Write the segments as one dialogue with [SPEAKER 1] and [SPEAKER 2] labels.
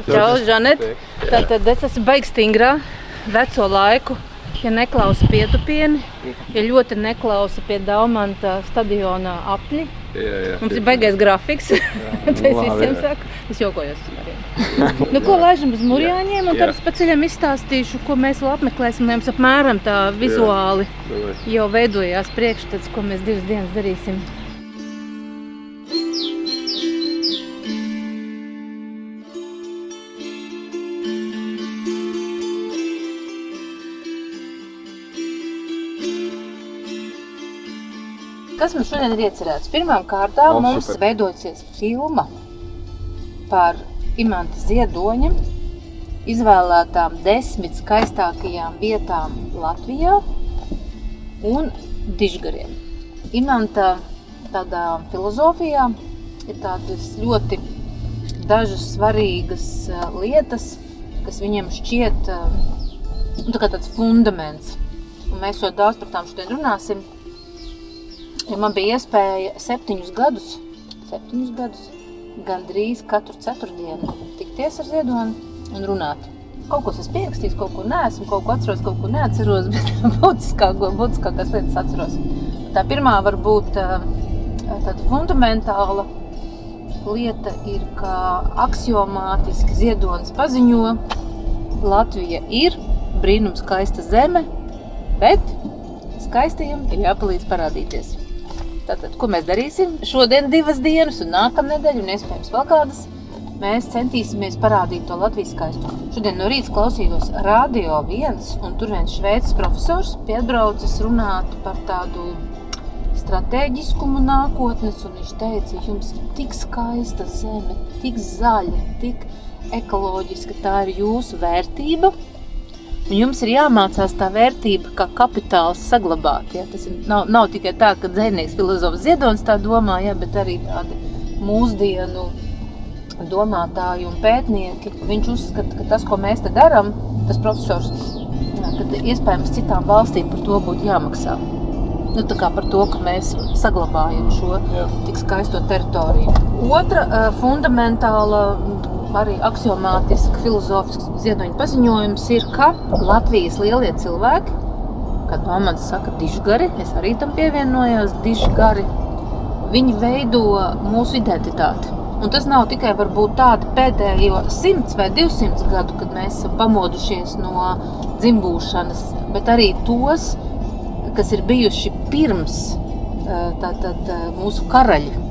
[SPEAKER 1] Čau, Žanet. Tātad es esmu baigi stingrā veco laiku. Ja neklausa pietupieni, ja ļoti neklausa pie Daumanta stadiona apļi. Mums ir baigais grafiks. Es visiem saku. Es jokojos uz Mariem. Nu, ko laižam uz Murjāņiem, un tad es pa ceļam izstāstīšu, ko mēs vēl apmeklēsim, lai jums apmēram tā vizuāli jau veidojās priekšstats, ko mēs 2 dienas darīsim. Kas mums šodien ir iecerēts? Pirmām kārtām mums veidosies filma par Imanta Ziedoņa izvēlētām 10 skaistākajām vietām Latvijā un dižgariem. Imanta tādā filozofijā ir tādas ļoti dažas svarīgas lietas, kas viņam šķiet tā kā tāds fundaments. Un mēs ļoti daudz par tām šodien runāsim. Ja man bija iespēja 7 gadus, gandrīz katru ceturtdienu tikties ar Ziedoni un runāt. Kaut ko es pierakstījis, kaut ko neesmu, kaut ko atceros, kaut ko neatceros, bet būtiskākās lietas atceros. Tā pirmā varbūt tāda fundamentāla lieta ir, ka aksiomātiski Ziedonis paziņo, Latvija ir brīnums skaista zeme, bet skaistajam ir jāpalīdz parādīties. Tātad, ko mēs darīsim? Šodien 2 dienas un nākamnedēļ un iespējams vēl kādas mēs centīsimies parādīt to Latvijas skaistumu. Šodien no rīta klausījos Radio 1 un tur viens šveicis profesors piebraucis runāt par tādu stratēģiskumu nākotnes un viņš teica, jums ir tik skaista zeme, tik zaļa, tik ekoloģiska, tā ir jūsu vērtība. Un jums ir jāmācās tā vērtība kā kapitāls saglabāt. Ja? Tas nav tikai tā, ka dzejnieks filozofs Ziedonis tā domā, ja? Bet arī tādi mūsdienu domātāji un pētnieki. Viņš uzskata, ka tas, ko mēs te daram, tas profesors, ka iespējams citām valstīm par to būtu jāmaksā. Nu, tā kā par to, ka mēs saglabājam šo tik skaisto teritoriju. Otra fundamentāla arī aksiomātiski filozofisks Ziedoņa paziņojums ir, ka Latvijas lielie cilvēki, kad Daumants saka dižgari, es arī tam pievienojos, dižgari, viņi veido mūsu identitāti. Un tas nav tikai varbūt tādi pēdējo 100 vai 200 gadu, kad mēs esam pamodušies no dzimbūšanas, bet arī tos, kas ir bijuši pirms mūsu karaļi.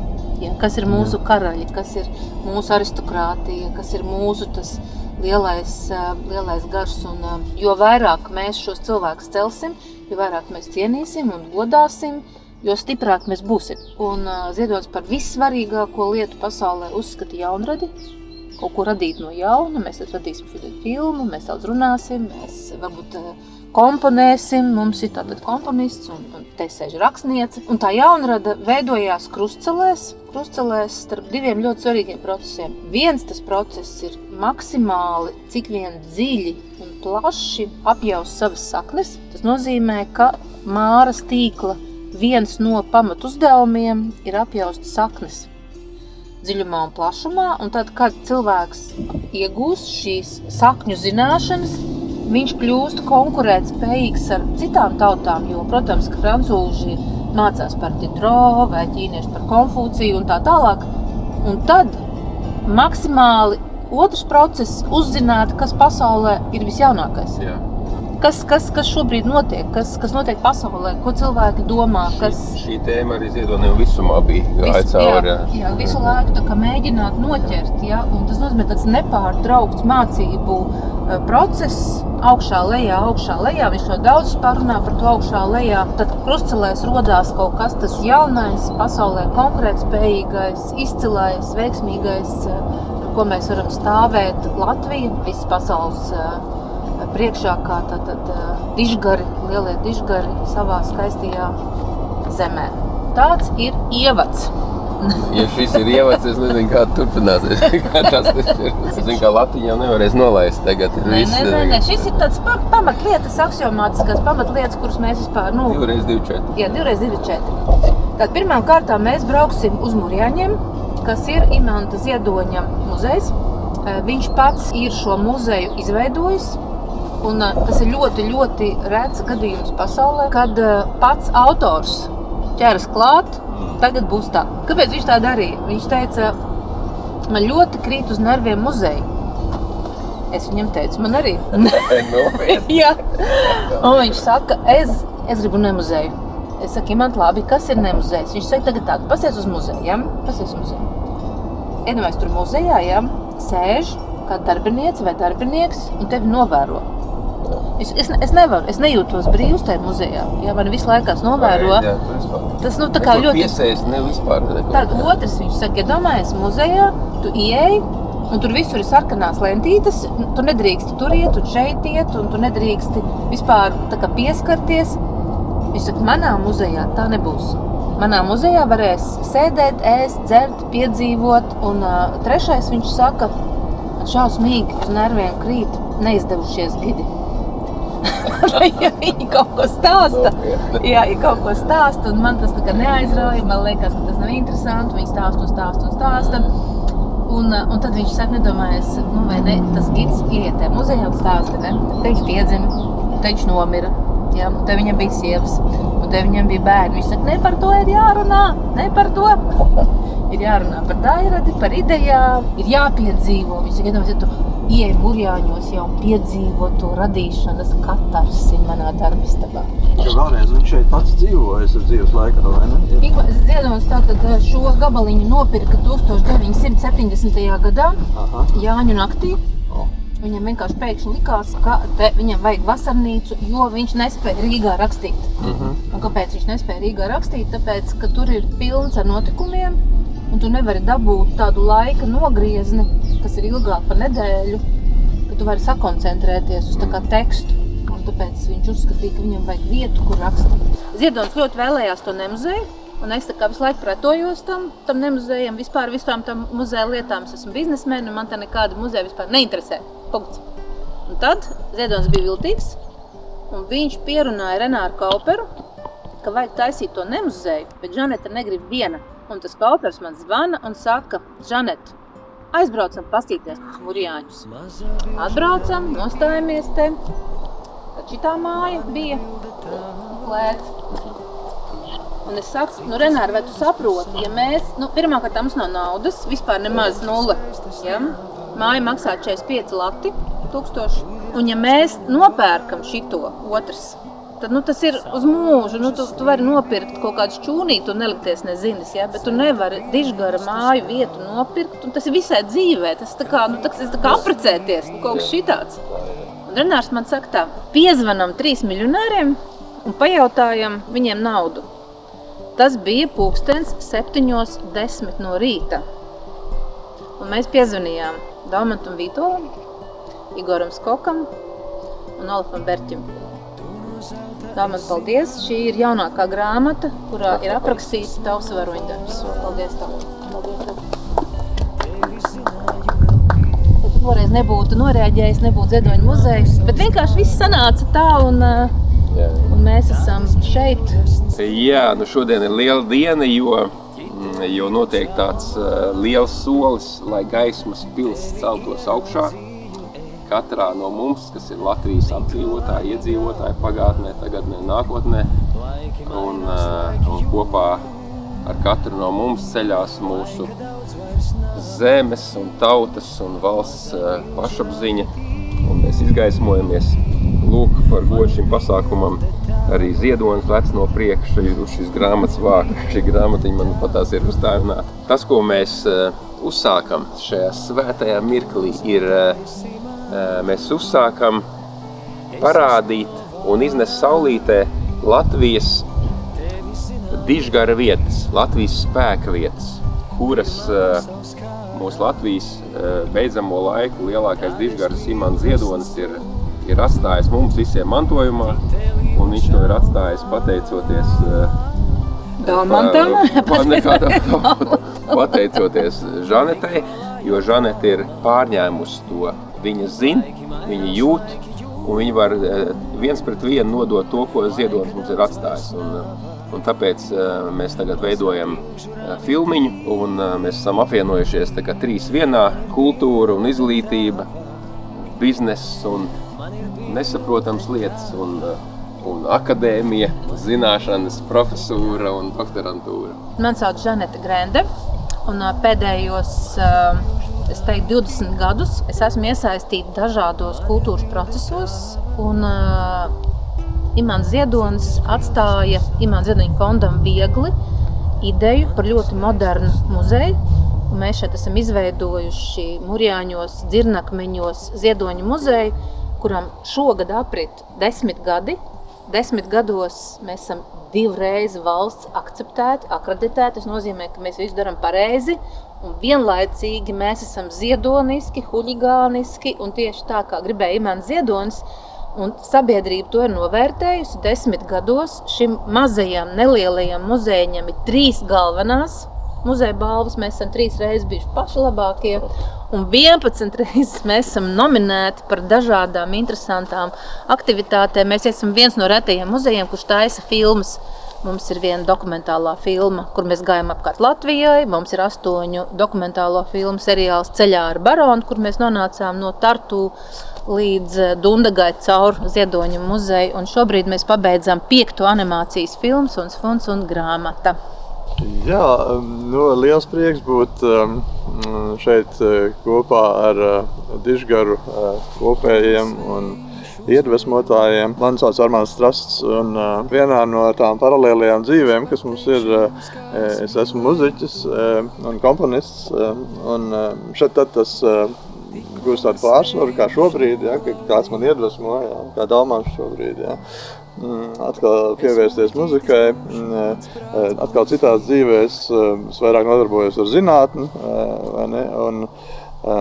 [SPEAKER 1] Ja, kas ir mūsu karaļi, kas ir mūsu aristokrātija, kas ir mūsu tas lielais gars. Un jo vairāk mēs šos cilvēkus celsim, jo vairāk mēs cienīsim un godāsim, jo stiprāk mēs būsim. Un Ziedonis par vissvarīgāko lietu pasaulē uzskata jaunradi, kaut ko radīt no jauna. Mēs tad radīsim šodien filmu, mēs daudz runāsim, mēs varbūt komponēsim, mums ir tātad komponists un te sēž rakstniece. Un tā jaunrada veidojās krustcelēs starp 2 ļoti svarīgiem procesiem. Viens tas process ir maksimāli, cik vien dziļi un plaši apjaust savas saknes. Tas nozīmē, ka māras tīkla viens no pamatuzdevumiem ir apjaust saknes dziļumā un plašumā. Un tad, kad cilvēks iegūst šīs sakņu zināšanas, viņš kļūst konkurētspējīgs ar citām tautām, jo, protams, ka francūži mācās par Diderot vai ķīnieši par Konfūciju un tā tālāk. Un tad maksimāli otrs process uzzināt, kas pasaulē ir visjaunākais. Jā. Kas šobrīd notiek, kas notiek pasaulē, ko cilvēki domā,
[SPEAKER 2] Šī tēma arī Ziedonim visumā bija gāja cauri.
[SPEAKER 1] Jā, visu laiku tā kā mēģināt noķert, ja, un tas nozīmē tāds nepārtraukts mācību process, augšā, lejā, viņš ļoti daudz pārunā par to augšā, lejā. Tad krustcelēs rodās kaut kas tas jaunais, pasaulē konkurētspējīgais, izcilais, veiksmīgais, par ko mēs varam stāvēt Latvija, visas pasaules priekšā kā tātad dižgari, lielie dižgari savā skaistajā zemē. Tāds ir ievads.
[SPEAKER 2] Ja šis ir ievads, es nezinu, kā turpināsies. Es zinu, kā Latviju jau nevarēs nolaist tagad.
[SPEAKER 1] Nē, šis ir tāds pamatlietas, aksiomātiskās pamatlietas, kuras mēs vispār,
[SPEAKER 2] 2x2,4.
[SPEAKER 1] Jā, 2x2,4. Tad pirmām kārtām mēs brauksim uz Murjāņiem, kas ir Imanta Ziedoņa muzejs. Viņš pats ir šo muzeju izveidojis. Un tas ir ļoti, ļoti rets gadījums pasaulē, kad pats autors ķeras klāt, tagad būs tā. Kāpēc viņš tā darīja? Viņš teica, man ļoti krīt uz nerviem muzeju. Es viņam teicu, man arī. Jā. Un viņš saka, es gribu nemuzeju. Es saku, man labi, kas ir nemuzejs? Viņš saka, tagad tā, pasies uz muzeju, ja? Pasies uz muzeju. Iedomājies tur muzejā, ja? Sēž kā darbiniece vai darbinieks un tevi novēro. Es nevaru, es nejūtos brīvs tajā muzejā, ja man visu laikās novēro.
[SPEAKER 2] Jā,
[SPEAKER 1] tas, tā kā ļoti...
[SPEAKER 2] Piesēst, ne vispār.
[SPEAKER 1] Tad otrs viņš saka, iedomājies muzejā, tu ieej, un tur visur ir sarkanās lentītes, tu nedrīksti tur iet un šeit iet, un tu nedrīksti vispār tā kā pieskarties. Viņš saka, manā muzejā tā nebūs. Manā muzejā varēs sēdēt, ēst, dzert, piedzīvot, un trešais viņš saka, šausmīgi uz nerviem krīt neizdevušies gidi. Ja viņi kaut ko stāsta, ja kaut ko stāsta, un man tas tā kā neaizrauja, man liekas, ka tas nav interesanti, viņi stāsta. Un tad viņš saka, nedomājies, vai ne, tas gids ietē muzejā un stāsta, ne? Te viņš piedzima, te viņš nomira, ja? Te viņam bija sievas, un te viņam bija bērni. Viņš saka, ne par to ir jārunā, ne par to. Ir jārunā par dairadi, par idejām, ir jāpiedzīvo. Viņš saka, iedomājies, ja tu ieej burjāņos jau piedzīvo to radīšanas katarsi manā darbistabā.
[SPEAKER 3] Vēlreiz viņš šeit pats dzīvojas ar dzīves laikā, vai ne?
[SPEAKER 1] Ziedonis tātad šo gabaliņu nopirka 1970. gadā, Jāņu naktī. Viņam vienkārši pēkšņi likās, ka viņam vajag vasarnīcu, jo viņš nespēja Rīgā rakstīt. Un kāpēc viņš nespēja Rīgā rakstīt? Tāpēc, ka tur ir pilns ar notikumiem, un tu nevari dabūt tādu laika nogriezni, kas ir ilgāk par nedēļu, ka tu vari sakoncentrēties uz tā kā tekstu. Un tāpēc viņš uzskatīja, ka viņam vajag vietu, kur rakstīt. Ziedonis ļoti vēlējās to nemuzeju, un es tā kā visu laiku pretojos tam nemuzejam, vispār tam muzeja lietām. Es esmu biznesmeni, un man tā nekāda muzeja vispār neinteresē. Punkts. Un tad Ziedonis bija viltīgs, un viņš pierunāja Renāru Kauperu, ka vajag taisīt to nemuzeju, bet Žaneta negrib viena. Un tas Kaupers man zvana un saka, Žanet, aizbraucam pastīties burjāņus. Atbraucam, nostājamies te. Tad šitā māja bija klēts. Un es saku, Renāri, vai tu saproti, ja mēs, pirmākārt mums nav naudas, vispār nemaz 0, ja? Māja maksā 45 lati, 1000. Un ja mēs nopērkam šito otrs, tad tas ir uz mūžu. Tu vari nopirkt kaut kādu šķūnītu un nelikties nezinis, ja? Bet tu nevari dižgara māju vietu nopirkt. Un tas ir visai dzīvē. Tas tā kā, tas tā kā aprecēties, kaut kas šitāds. Un Renārs man saka tā, piezvanam 3 miljonāriem un pajautājam viņiem naudu. Tas bija 7:10 no rīta. Un mēs piezvanījām Daumantam Vītolam, Igoram Skokam un Olafam Berķim. Daumant, paldies! Šī ir jaunākā grāmata, kurā ir aprakstīts tavs varoņdarbs. Paldies tev! Ja tu toreiz nebūtu noreaģējis, nebūtu Ziedoņa muzejs, bet vienkārši viss sanāca tā un mēs esam šeit.
[SPEAKER 2] Jā, šodien ir liela diena, jo notiek tāds liels solis, lai gaismas pils celtos augšā. Katrā no mums, kas ir Latvijas apdzīvotāji, iedzīvotāji pagātnē, tagadnē, nākotnē. Un kopā ar katru no mums ceļās mūsu zemes un tautas un valsts pašapziņa. Un mēs izgaismojamies. Lūk, par godu šim pasākumam arī Ziedonis lec no priekša uz šīs grāmatas vāka. Šī grāmatiņa man patās ir uzstāvināta. Tas, ko mēs uzsākam šajā svētajā mirklī, ir mēs uzsākam parādīt un iznest saulītē Latvijas dižgara vietas, Latvijas spēka vietas, kuras mūsu Latvijas beidzamo laiku lielākais dižgars Imants Ziedonis ir atstājis mums visiem mantojumā, un viņš to ir atstājis pateicoties
[SPEAKER 1] Daumantam,
[SPEAKER 2] pateicoties Žanetai, jo Žaneta ir pārņēmusi to. Viņa zina, viņa jūt, un viņa var viens pret vienu nodot to, ko Ziedonis mums ir atstājis. un tāpēc mēs tagad veidojam filmiņu, un mēs esam apvienojušies tā kā 3 vienā - kultūra un izglītība, bizness un nesaprotams lietas, un akadēmija, zināšanas, profesūra un doktorantūra.
[SPEAKER 1] Man sauc Žaneta Grende, un pēdējos, es teiktu, 20 gadus es esmu iesaistīta dažādos kultūras procesos, un Imants Ziedonis atstāja Imants Ziedoņa fondam Viegli ideju par ļoti modernu muzeju. Un mēs šeit esam izveidojuši Murjāņos, Dzirnakmeņos Ziedoņa muzeju, kuram šogad aprit 10 gadi. 10 gados mēs esam 2 reizes valsts akceptēti, akreditēti. Tas nozīmē, ka mēs visu darām pareizi. Un vienlaicīgi mēs esam ziedoniski, huļigāniski un tieši tā, kā gribēja Imants Ziedonis. Un sabiedrība to ir novērtējusi 10 gados. Šim mazajam, nelielajam muzejiņam ir 3 galvenās muzeja balvas. Mēs esam 3 reizes bijuši paši labākie. Un 11 reizes mēs esam nominēti par dažādām interesantām aktivitātēm. Mēs esam viens no retajiem muzejiem, kurš taisa filmas. Mums ir viena dokumentālā filma, kur mēs gājam apkārt Latvijai. Mums ir 8 dokumentālo filmu seriāls Ceļā ar baronu, kur mēs nonācām no Tartu līdz Dundagai caur Ziedoņa muzeju. Un šobrīd mēs pabeidzam 5. animācijas filmu Suns un grāmata.
[SPEAKER 3] Jā, liels prieks būt šeit kopā ar Dižgaru kopējiem un iedvesmotājiem. Man sauc Armāns Strasts, un vienā no tām paralēlajām dzīvēm, kas mums ir, es esmu muziķis un komponists, un šeit tad tas gūst tādu pārsvaru, kā šobrīd, ja, kāds man iedvesmo, ja, kā Dalmans šobrīd. Ja. Atkal pievērsties muzikai, atkal citās dzīvēs es vairāk nodarbojos ar zinātni, vai ne, un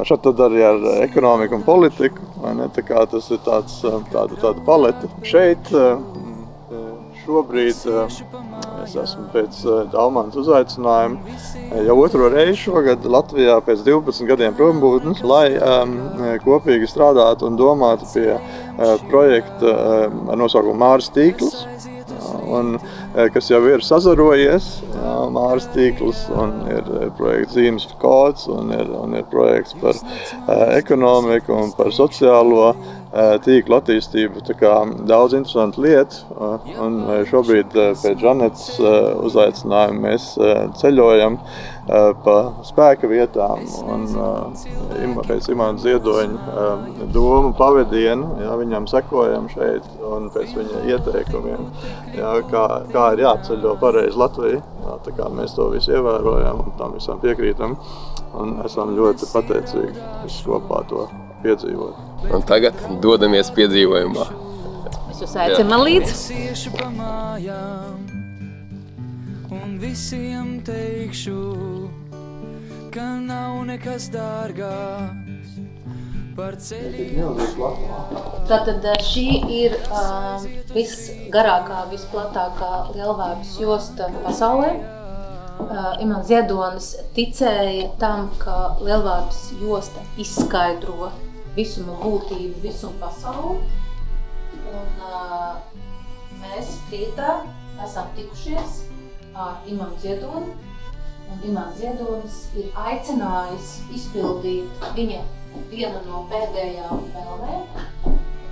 [SPEAKER 3] šeit tad arī ar ekonomiku un politiku, vai ne, tā kā tas ir tāda palete. Šeit šobrīd es esmu pēc Dalmans uzaicinājuma jau 2. reizi šogad Latvijā pēc 12 gadiem prombūtnes, lai kopīgi strādātu un domātu pie projekta ar nosaukumu Māras tīkls, un, kas jau ir sazarojies, Māras tīkls, un ir projekts Zīmes kods, un ir projekts par ekonomiku un par sociālo tīklu attīstību, tā kā daudz interesantu lietu, un šobrīd pēc Žanetas uzaicinājuma mēs ceļojam pa spēka vietām, un pēc Imants Ziedoņa domu pavedienu, ja, viņam sekojam šeit, un pēc viņa ieteikumiem, ja, kā ir jāceļo pareizi Latviju, ja, tā kā mēs to visu ievērojam un tam visam piekrītam, un esam ļoti pateicīgi visu kopā to piedzīvot.
[SPEAKER 2] Un tagad dodamies piedzīvojumā.
[SPEAKER 1] Es jūs aicinu man līdzi.
[SPEAKER 4] Un visiem teikšu, ka nav nekas dārgāks par ceļiem.
[SPEAKER 1] Tātad šī ir visgarākā, visplatākā lielvārdas josta pasaulē. Imants Ziedonis ticēja tam, ka lielvārdas josta izskaidro visumu būtību, visumu pasauli. Un mēs Rītā esam tikušies ar Imantu Ziedoni, un Imants Ziedonis ir aicinājis izpildīt viņa vienu no pēdējām vēlmēm.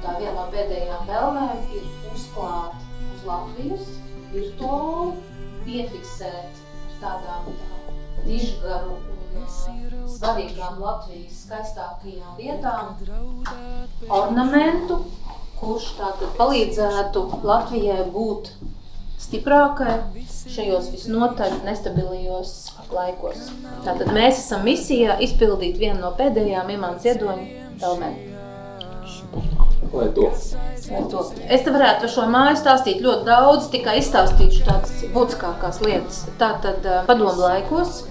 [SPEAKER 1] Tā viena no pēdējām vēlmēm ir uzklāt uz Latvijas virtuāli, piefiksēt tādām Dižgaru un svarīgām Latvijas skaistākajām vietām ornamentu, kurš tātad palīdzētu Latvijai būt stiprākai šajos visnotaļ nestabilijos laikos. Tātad mēs esam misijā izpildīt vienu no pēdējām Imants Ziedoņa vēlmēm.
[SPEAKER 2] Lai to.
[SPEAKER 1] Es te varētu par šo māju stāstīt ļoti daudz, tikai izstāstīšu tādas būtiskākās lietas. Tātad padomu laikos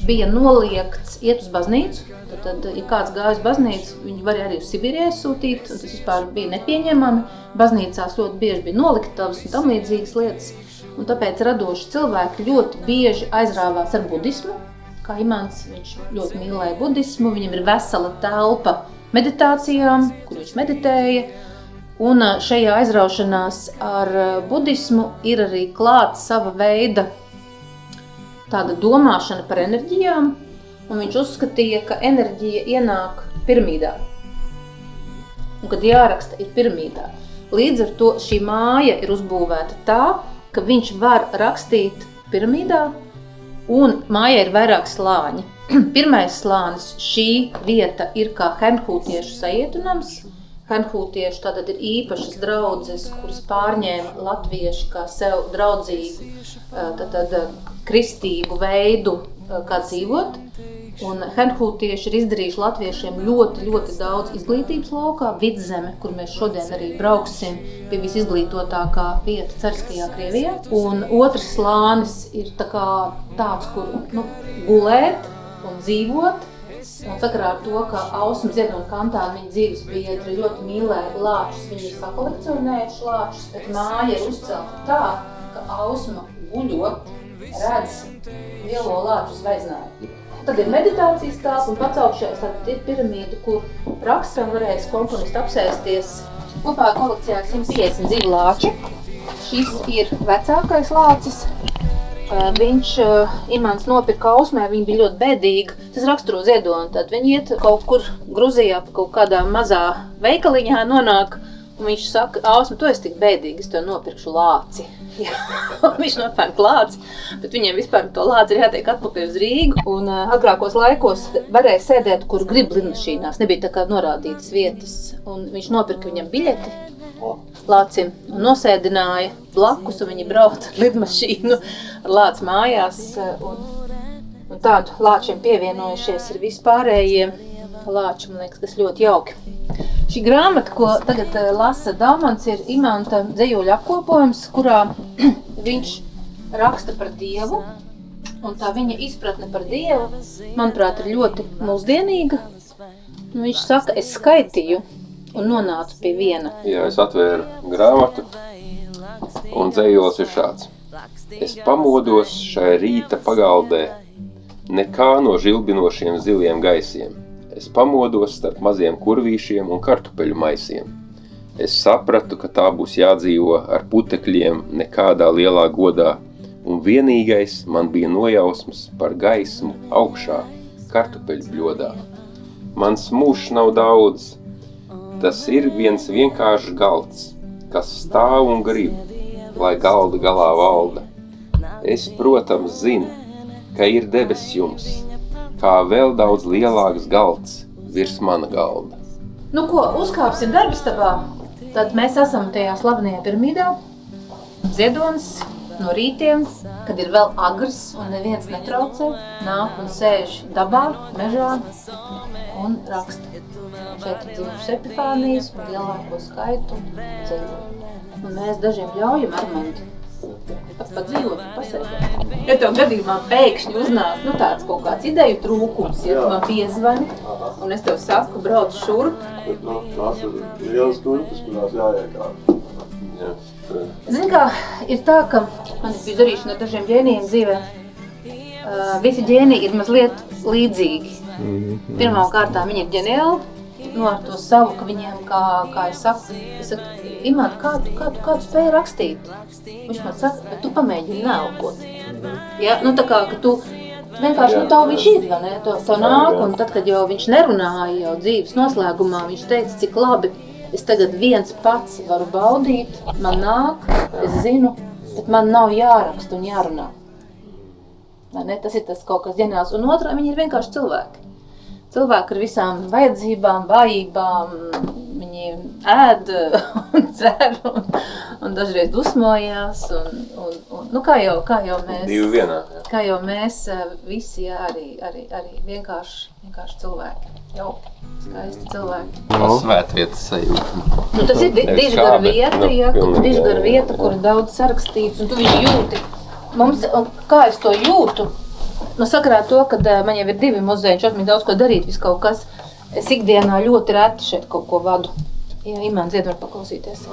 [SPEAKER 1] bija noliegts iet uz baznīcu. Tad, ja kāds gāja uz baznīcu, viņi varēja arī uz Sibīrijai sūtīt, un tas vispār bija nepieņemami. Baznīcās ļoti bieži bija noliktavas un tam līdzīgas lietas, un tāpēc radoši cilvēki ļoti bieži aizrāvās ar budismu. Kā Imants, viņš ļoti mīlēja budismu, viņam ir vesela telpa meditācijām, kur viņš meditēja. Un šajā aizraušanās ar budismu ir arī klāta sava veida tāda domāšana par enerģijām, un viņš uzskatīja, ka enerģija ienāk piramīdā. Un kad jāraksta ir piramīdā. Līdz ar to šī māja ir uzbūvēta tā, ka viņš var rakstīt piramīdā, un mājā ir vairāk slāņi. Pirmais slānis, šī vieta ir kā henhūtiešu sajietunams. Henhūtieši tātad ir īpašas draudzes, kuras pārņēma latvieši kā sev draudzīgu, tātad kristīgu veidu, kā dzīvot. Un henhūtieši ir izdarījuši latviešiem ļoti, ļoti daudz izglītības laukā, Vidzeme, kur mēs šodien arī brauksim pie visizglītotākā vieta Cariskajā Krievijā. Un otrs slānis ir tāds, kur gulēt un dzīvot. Un sakarā ar to, ka Ausma Ziedona Kantāna viņa dzīves biedri ļoti mīlēja lāčus, viņi ir sakolekcionējuši lāčus, bet māja ir uzcelta tā, ka Ausma guļot redz lielo lāču zvaigznāju. Tad ir meditācijas telpa un pats augšējais tad ir piramīda, kur rakstam varēs komponisti apsēsties. Kopā kolekcijā 152 lāči. Šis ir vecākais lācis. Viņš, Imants nopirka Ausmē, viņa bija ļoti bēdīga. Tas raksturo Ziedoni, tad viņi iet kaut kur Gruzijā, pa kaut kādā mazā veikaliņā nonāk, un viņš saka, Ausma, tu esi tik bēdīgi, es tev nopirkšu lāci. Viņš nopērk lāci, bet viņiem vispār to lāci ir jātiek atpakaļ uz Rīgu, un agrākos laikos varēja sēdēt, kur grib lidmašīnās, nebija tā kā norādītas vietas, un viņš nopirka viņam biļeti lācim un nosēdināja blakus, un viņi brauca ar lidmašīnu ar lāci mājās, un tādu lāčiem pievienojušies ir vispārējie lāči, man liekas, kas ļoti jauki. Šī grāmata, ko tagad lasa Daumans, ir Imanta dzejoļu apkopojums, kurā viņš raksta par Dievu, un tā viņa izpratne par Dievu, manuprāt, ir ļoti mūsdienīga. Viņš saka, es skaitīju un nonācu pie viena.
[SPEAKER 2] Jā, es atvēru grāmatu, un dzejols ir šāds. Es pamodos šai rīta pagaldē, nekā no žilbinošiem ziliem gaisiem. Es pamodos starp maziem kurvīšiem un kartupeļu maisiem. Es sapratu, ka tā būs jādzīvo ar putekļiem nekādā lielā godā, un vienīgais man bija nojausmas par gaismu augšā, kartupeļu bļodā. Mans mūžs nav daudz, tas ir viens vienkāršs galds, kas stāv un grib, lai galda galā valda. Es, protams, zinu, ka ir debes jums, kā vēl daudz lielāks galds virs mana galda.
[SPEAKER 1] Nu ko, uzkāpsim darbistabā. Tad mēs esam tajā slavenajā piramīdā. Ziedonis no rītiem, kad ir vēl agrs un neviens netraucē, nāk un sēž dabā, mežā un raksta. Šeit ir dzimušas Epifānijas un lielāko skaitu dzīvo. Un mēs dažiem ļaujam Armandi padzīvot un pasēdēt. Ja tev gadījumā pēkšņi uznāk tāds kaut kāds ideju trūkums, ja tu man piezvani un es tev saku, brauc šurp.
[SPEAKER 3] Bet, tās ir lielas turpes, kurās jāiekārt.
[SPEAKER 2] Jā.
[SPEAKER 1] Zini kā, ir tā, ka man ir bija darīšana ar dažiem ģēnijiem dzīvē. Visi ģēniji ir mazliet līdzīgi. Pirmām kārtām viņi ir ģeniāli, ar to savu, ka viņiem, kā es saku, Imant, kā tu spēji rakstīt? Viņš man saka, bet tu pamēģini neelpot. Ja? Tā kā, ka tu vienkārši, tavu viņš ir, vai ne? To nāk, un tad, kad jau viņš nerunāja jau dzīves noslēgumā, viņš teica, cik labi, es tagad viens pats varu baudīt, man nāk, es zinu, bet man nav jāraksta un jārunā. Vai ne? Tas ir tas kaut kas ģeniāls. Un otrā, viņi ir vienkārši cilvēki. Cilvēki ar visām vajadzībām, vājībām, viņi ēd un dzer un dažreiz dusmojās. Kā jau mēs,
[SPEAKER 2] Divi vienā, jā.
[SPEAKER 1] Kā jau mēs visi, jā, arī vienkārši cilvēki. Jauki, skaisti cilvēki.
[SPEAKER 2] Svētvietas sajūta.
[SPEAKER 1] Tas ir dižgara vieta, ja, dižgara vieta, kur ir daudz sarakstīts, un tu viņu jūti. Kā es to jūtu? Sakarā to, ka man jau ir 2 muzeji, šeit man daudz ko darīt, viss kaut kas. Es ikdienā ļoti reti šeit kaut ko vadu. Jā, Imants Zied var paklausīties.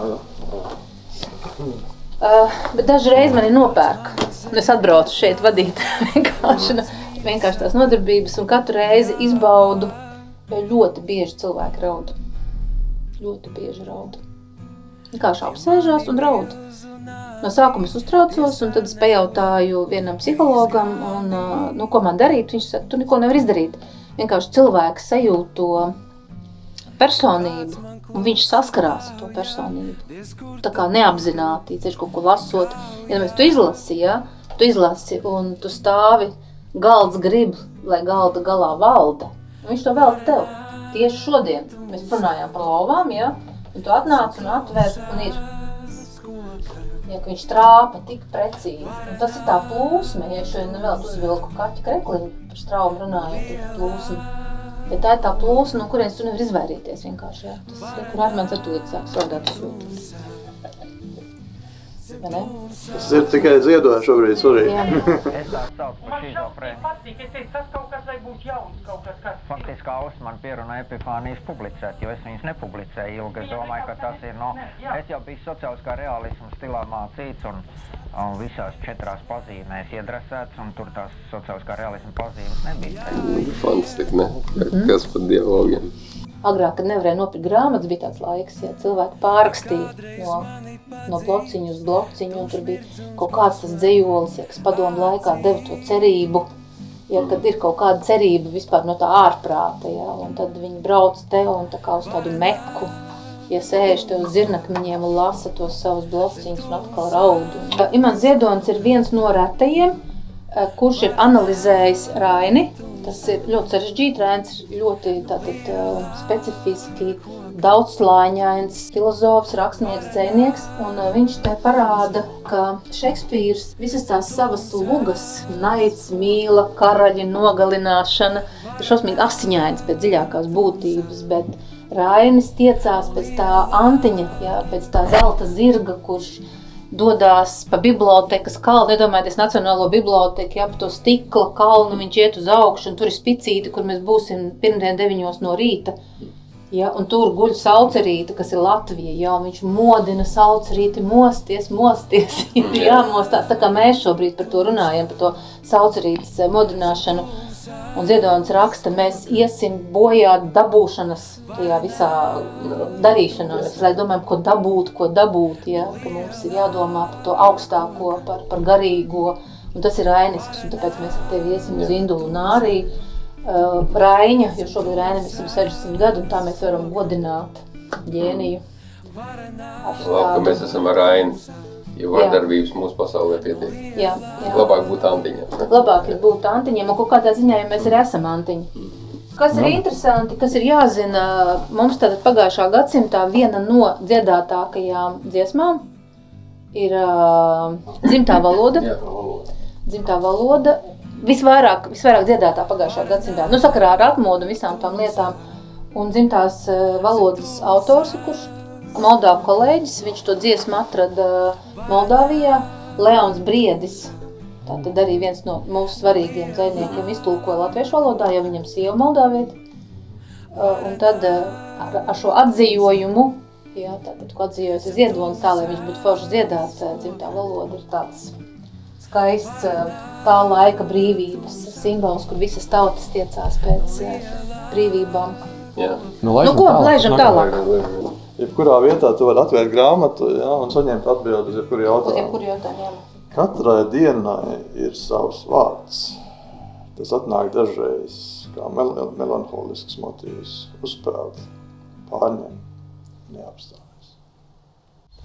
[SPEAKER 1] Bet dažreiz mani nopērk. Es atbraucu šeit vadīt vienkārši tās nodarbības un katru reizi izbaudu, jo ļoti bieži cilvēki raud. Ļoti bieži raud. Vienkārši apsēžās un raud. No sākuma es uztraucos, un tad es pajautāju vienam psihologam, un, ko man darīt. Viņš saka, tu neko nevar izdarīt. Vienkārši cilvēks sajūt to personību, un viņš saskarās ar to personību. Tā kā neapzināti, ceļš kaut ko lasot. Ja tu izlasi, tu izlasi, un tu stāvi, galds grib, lai galda galā valda. Un viņš to vēl tev. Tieši šodien mēs runājām par lovām, un tu atnāc un atver, un ir. Ja, ka viņš trāpa tik precīzi. Un tas ir tā plūsma, ja šodien vēl uzvilku kaķu krekliņu, par straumu runājot, ir plūsma. Ja tā ir tā plūsma, no kurienes tu nevar izvairīties vienkārši, Tas ir, kur Armēns ar to līdz sāks raudāt uz jūtas. Vai ne?
[SPEAKER 3] Tas ir tikai dziedoši šobrīd, sorry.
[SPEAKER 5] Es tā saucu par šizofrēnu.
[SPEAKER 6] Patīk, es teicu, tas kaut kas, lai būtu jauns, kaut kas.
[SPEAKER 5] Faktiski Austs man pierunā Epifānijas publicēt, jo es viņas nepublicēju ilgi. Es domāju, ka tas ir, es jau biju sociāliskā realisma stilā mācīts un visās 4 pazīmēs iedresēts, un tur tās sociāliskā realisma pazīmes nebija.
[SPEAKER 2] Fantastika, ne? Kas par dialogiem?
[SPEAKER 1] Agrāk, kad nevarēja nopirkt grāmatas, bija tāds laiks, cilvēki pārrakstīja no blociņu uz blociņu, un tur bija kaut kāds tas dzejolis, kas padomu laikā deva to cerību, kad ir kaut kāda cerība vispār no tā ārprāta, un tad viņi brauc te un tā kā uz tādu meku, sēž te uz zirnakmeņiem un lasa tos savus blociņus un atkal raud. Imants Ziedonis ir viens no retajiem, kurš ir analizējis Raini. Tas ir ļoti sarežģīti, Rainis ir ļoti specifiski, daudzslāņains filozofs, rakstnieks, dzejnieks, un viņš te parāda, ka Šekspīrs visas tās savas lugas, naids, mīla, karaļa nogalināšana, ir šausmīgi asiņains pēc dziļākās būtības, bet Rainis tiecās pēc tā antiņa, pēc tā zelta zirga, kurš dodās pa bibliotekas kalnu, iedomājieties Nacionālo biblioteku, pa to stikla kalnu, viņš iet uz augšu, un tur ir spicīte, kur mēs būsim pirmdien 9 no rīta, un tur guļ saucerīte, kas ir Latvija, un viņš modina saucerīti mosties, jāmostās, tā kā mēs šobrīd par to runājam, par to saucerītes modināšanu. Un Ziedonis raksta, mēs iesim bojā dabūšanas tajā visā darīšanā. Mēs domājam, ko dabūt, ka mums ir jādomā par to augstāko, par garīgo. Un tas ir rainisks, un tāpēc mēs ar tevi iesim uz Indulu un Ārī. Raiņa, jo šobrīd Rainam ir 160 gadu, un tā mēs varam godināt ģēniju.
[SPEAKER 2] Labi, ka mēs esam ar Raini. Jo vardarbības mūsu pasaulē pietiek.
[SPEAKER 1] Jā.
[SPEAKER 2] Labāk būt antiņiem.
[SPEAKER 1] Labāk ir būt antiņiem, un kaut kādā ziņā, ja mēs arī esam antiņi. Kas ir interesanti, kas ir jāzina, mums tātad pagājušā gadsimtā viena no dziedātākajām dziesmām ir dzimtā valoda. Dzimtā valoda visvairāk dziedātā pagājušā gadsimtā. Sakarā ar atmodu un visām tām lietām. Un dzimtās valodas autors, kurš Moldāvu kolēģis, viņš to dziesmu atrada Moldāvijā, Leons Briedis. Tātad arī viens no mūsu svarīgiem dzejniekiem iztulkoja latviešu valodā, jo viņam sieva Moldāvieti. Un tad ar šo atzījojumu, tātad, ko atzījojas Ziedonis tā, lai viņš būtu forši dziedāt, dzimtā valoda ir tāds skaists tā laika brīvības simbols, kur visas tautas tiecās pēc brīvībām.
[SPEAKER 2] Jā.
[SPEAKER 1] Laižam tālāk.
[SPEAKER 3] Jebkurā vietā tu vari atvērt grāmatu un saņemt atbildi uz jebkuru jautājumu. Katrai dienai ir savs vārds. Tas atnāk dažreiz kā melanholisks motīvs, uzpeld, pārņem, neapstājas.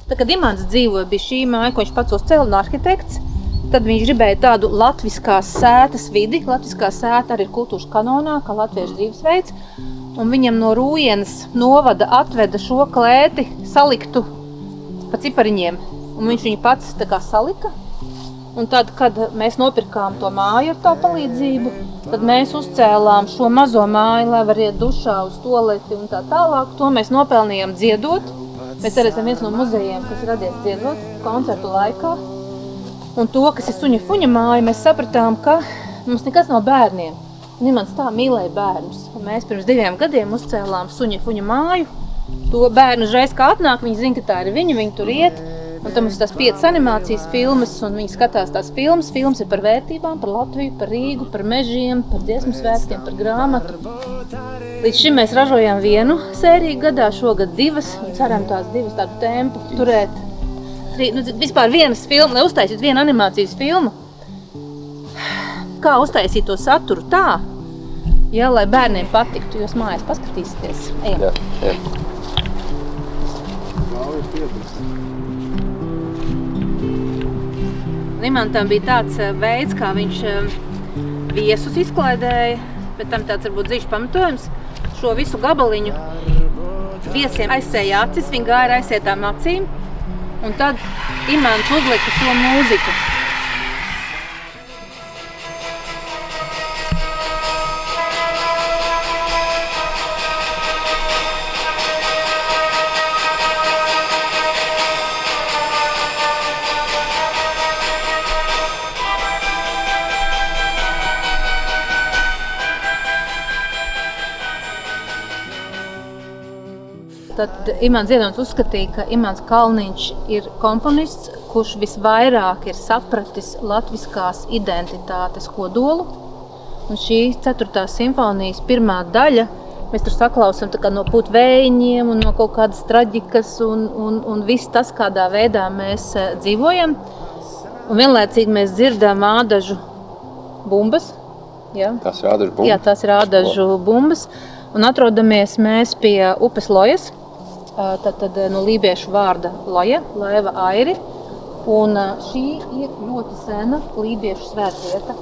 [SPEAKER 1] Tā, kad Imants dzīvoja, bija šī māja, ko viņš pats uzcēla un arhitekts, tad viņš gribēja tādu latviskās sētas vidi. Latviskā sēta arī ir kultūras kanonā, kā latviešu dzīvesveids. Un viņam no Rūjienas novada atveda šo klēti saliktu pa cipariņiem. Un viņš viņu pats tā kā salika. Un tad, kad mēs nopirkām to māju ar tā palīdzību, tad mēs uzcēlām šo mazo māju, lai var iet dušā uz toleti un tā tālāk. To mēs nopelnījām dziedot. Mēs arī esam viens no muzejiem, kas radies dziedot koncertu laikā. Un to, kas ir suņa fuņa māja, mēs sapratām, ka mums nekas nav bērniem. Un Imants tā mīlēja bērnus. Un mēs pirms 2 gadiem uzcēlām suņa fuņa māju. To bērnu uzreiz kā atnāk, viņi zina, ka tā ir viņi tur iet. Un tam mums tās 5 animācijas filmas, un viņi skatās tās filmas. Filmas ir par vērtībām, par Latviju, par Rīgu, par mežiem, par dziesmu svētkiem, par grāmatu. Līdz šim mēs ražojām 1 sēriju gadā, šogad 2, un ceram tās 2 tādu tempu turēt. Vispār vienas filmas, lai uztaisītu 1 animācijas filmu. Kā uztaisīt to saturu tā, ja, lai bērniem patiktu, jūs mājās paskatīsieties. Ejam.
[SPEAKER 2] Jā.
[SPEAKER 1] Imantam bija tāds veids, kā viņš viesus izklaidēja, bet tam tāds varbūt dzīves pamatojums. Šo visu gabaliņu viesiem aizsēja acis, viņi gāja ar aizsētām acīm, un tad Imants uzlika šo mūziku. Tad Imants Ziedonis uzskatīja, ka Imants Kalniņš ir komponists, kurš visvairāk ir sapratis latviskās identitātes kodolu. Un šī 4. simfonijas pirmā daļa, mēs tur saklausam tā kā no putvējņiem un no kaut kādas traģikas un viss tas, kādā veidā mēs dzīvojam. Un vienlaicīgi mēs dzirdam ādažu bumbas. Ja?
[SPEAKER 2] Tas ir ādažu bumbas? Jā,
[SPEAKER 1] tas ir ādažu bumbas. Un atrodamies mēs pie upes Lojas. Tad no lībiešu vārda Loja, Laiva Airi. Un šī ir ļoti sena lībiešu svētvieta.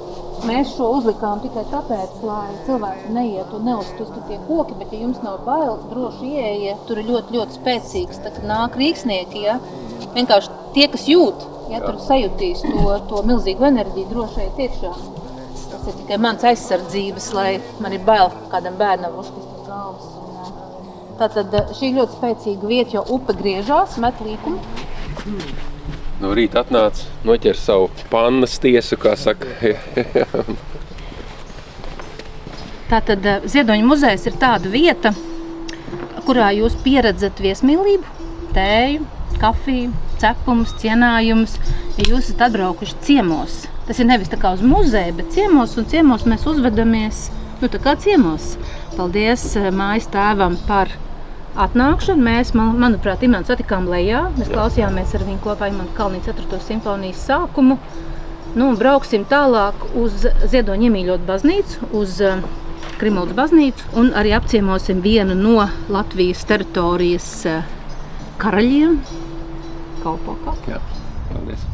[SPEAKER 1] Mēs šo uzlikām tikai tāpēc, lai cilvēki neiet un neuztus tie koki, bet ja jums nav bail, droši ieejiet, tur ir ļoti, ļoti spēcīgs. Tā kā nāk rīksnieki, ja, vienkārši tie, kas jūt, ja, tur sajutīs to milzīgu enerģiju, droši iet iekšā. Tas ir tikai mans aizsardzības, lai man ir bail kādam bērnam uzkrist uz galvas. Tātad šī ļoti spēcīga vieta, jo upe griežās, met līkumu.
[SPEAKER 2] No rīta atnāc, noķer savu pannas tiesu, kā saka.
[SPEAKER 1] Tātad Ziedoņa muzejs ir tāda vieta, kurā jūs pieredzat viesmīlību, tēju, kafiju, cepumus, cienājumus, ja jūs esat atbraukuši ciemos. Tas ir nevis tā kā uz muzeju, bet ciemos, un ciemos mēs uzvedamies, tā kā ciemos. Paldies mājas tēvam par atnākšanu. Mēs, manuprāt, Imantu satikām lejā. Mēs klausījāmies ar viņu kopā Imanta Kalniņa 4. simfonijas sākumu. Un brauksim tālāk uz Ziedoņa iemīļot baznīcu, uz Krimuldas baznīcu, un arī apciemosim vienu no Latvijas teritorijas karaļiem. Kalpokā.
[SPEAKER 2] Jā, paldies.